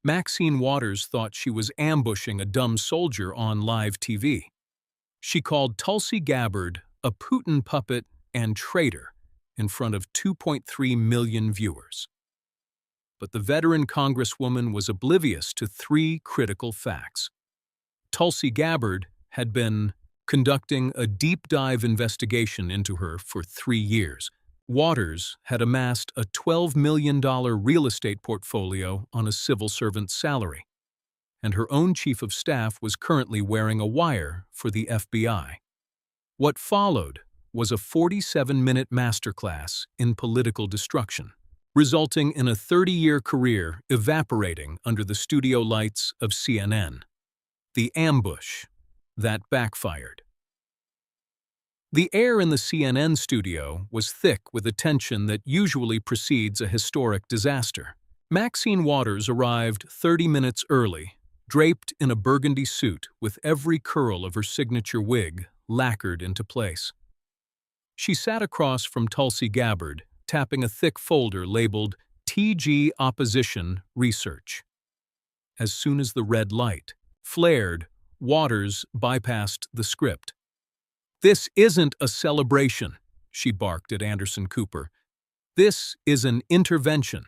Maxine Waters thought she was ambushing a dumb soldier on live TV. She called Tulsi Gabbard a Putin puppet and traitor in front of 2.3 million viewers. But the veteran congresswoman was oblivious to three critical facts. Tulsi Gabbard had been conducting a deep-dive investigation into her for 3 years. Waters had amassed a $12 million real estate portfolio on a civil servant's salary, and her own chief of staff was currently wearing a wire for the FBI. What followed was a 47-minute masterclass in political destruction, resulting in a 30-year career evaporating under the studio lights of CNN. The ambush that backfired. The air in the CNN studio was thick with a tension that usually precedes a historic disaster. Maxine Waters arrived 30 minutes early, draped in a burgundy suit with every curl of her signature wig lacquered into place. She sat across from Tulsi Gabbard, tapping a thick folder labeled TG Opposition Research. As soon as the red light flared, Waters bypassed the script. "This isn't a celebration," she barked at Anderson Cooper. "This is an intervention."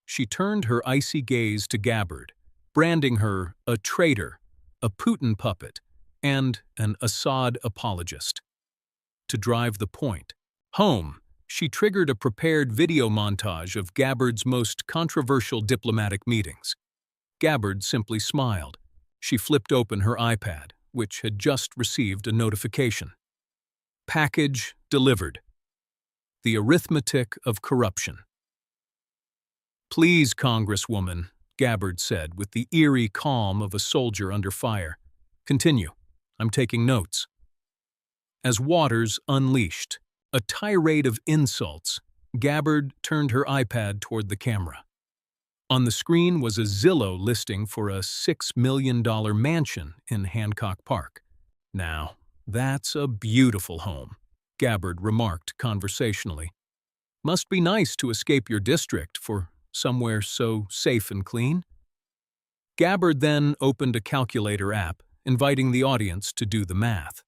She turned her icy gaze to Gabbard, branding her a traitor, a Putin puppet, and an Assad apologist. To drive the point home, she triggered a prepared video montage of Gabbard's most controversial diplomatic meetings. Gabbard simply smiled. She flipped open her iPad, which had just received a notification. Package delivered. The arithmetic of corruption. "Please, Congresswoman," Gabbard said with the eerie calm of a soldier under fire. "Continue. I'm taking notes." As Waters unleashed a tirade of insults, Gabbard turned her iPad toward the camera. On the screen was a Zillow listing for a $6 million mansion in Hancock Park. "Now, that's a beautiful home," Gabbard remarked conversationally. "Must be nice to escape your district for somewhere so safe and clean." Gabbard then opened a calculator app, inviting the audience to do the math.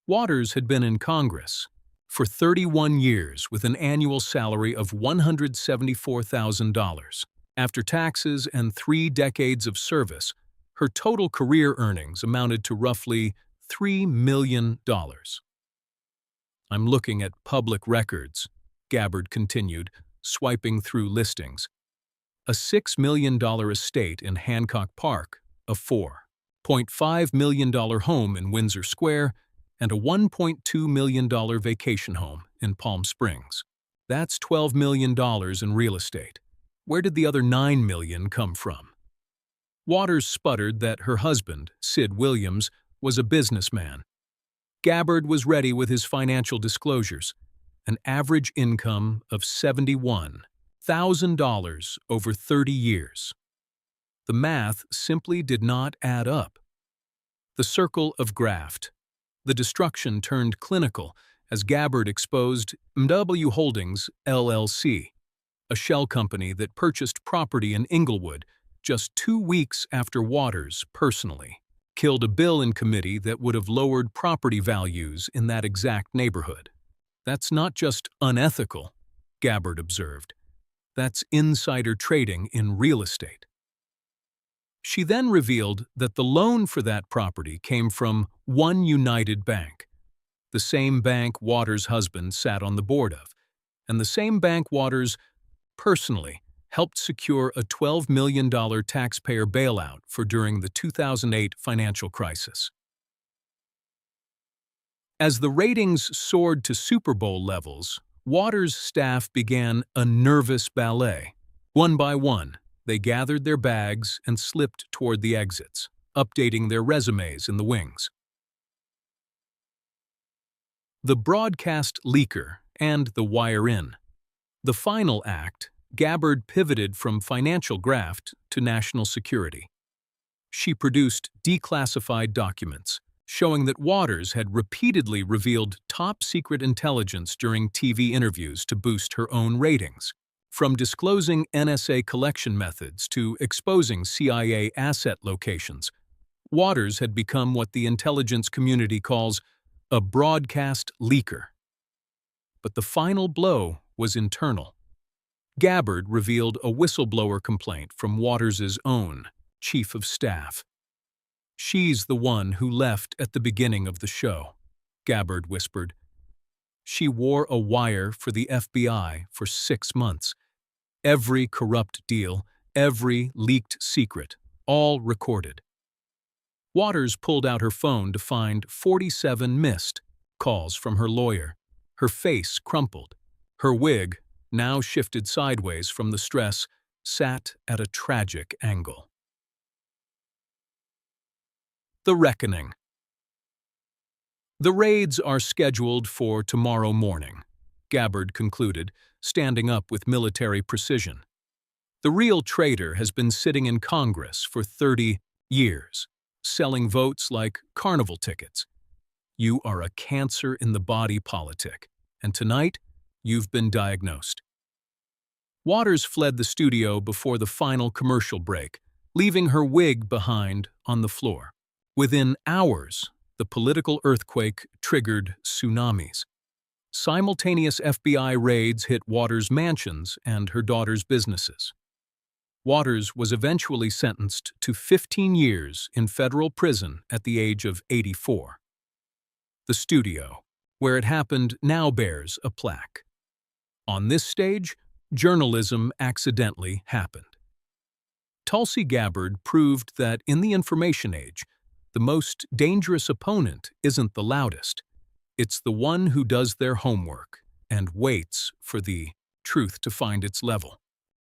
Waters had been in Congress for 31 years with an annual salary of $174,000. After taxes and 3 decades of service, her total career earnings amounted to roughly $3 million. "I'm looking at public records," Gabbard continued, swiping through listings. "A $6 million estate in Hancock Park, a $4.5 million home in Windsor Square, and a $1.2 million vacation home in Palm Springs. That's $12 million in real estate. Where did the other $9 million come from?" Waters sputtered that her husband, Sid Williams, was a businessman. Gabbard was ready with his financial disclosures. An average income of $71,000 over 30 years. The math simply did not add up. The circle of graft. The destruction turned clinical as Gabbard exposed MW Holdings, LLC, a shell company that purchased property in Inglewood just 2 weeks after Waters personally killed a bill in committee that would have lowered property values in that exact neighborhood. "That's not just unethical," Gabbard observed. "That's insider trading in real estate." She then revealed that the loan for that property came from One United Bank, the same bank Waters' husband sat on the board of, and the same bank Waters personally helped secure a $12 million taxpayer bailout for during the 2008 financial crisis. As the ratings soared to Super Bowl levels, Waters' staff began a nervous ballet. One by one, they gathered their bags and slipped toward the exits, updating their resumes in the wings. The broadcast leaker and the wire in. The final act, Gabbard pivoted from financial graft to national security. She produced declassified documents, showing that Waters had repeatedly revealed top-secret intelligence during TV interviews to boost her own ratings. From disclosing NSA collection methods to exposing CIA asset locations, Waters had become what the intelligence community calls a broadcast leaker. But the final blow was internal. Gabbard revealed a whistleblower complaint from Waters' own chief of staff. "She's the one who left at the beginning of the show," Gabbard whispered. "She wore a wire for the FBI for 6 months. Every corrupt deal, every leaked secret, all recorded." Waters pulled out her phone to find 47 missed calls from her lawyer. Her face crumpled. Her wig, now shifted sideways from the stress, sat at a tragic angle. The Reckoning. "The raids are scheduled for tomorrow morning," Gabbard concluded, standing up with military precision. "The real traitor has been sitting in Congress for 30 years, selling votes like carnival tickets. You are a cancer in the body politic, and tonight you've been diagnosed." Waters fled the studio before the final commercial break, leaving her wig behind on the floor. Within hours, the political earthquake triggered tsunamis. Simultaneous FBI raids hit Waters' mansions and her daughter's businesses. Waters was eventually sentenced to 15 years in federal prison at the age of 84. The studio, where it happened, now bears a plaque. On this stage, journalism accidentally happened. Tulsi Gabbard proved that in the information age, the most dangerous opponent isn't the loudest. It's the one who does their homework and waits for the truth to find its level.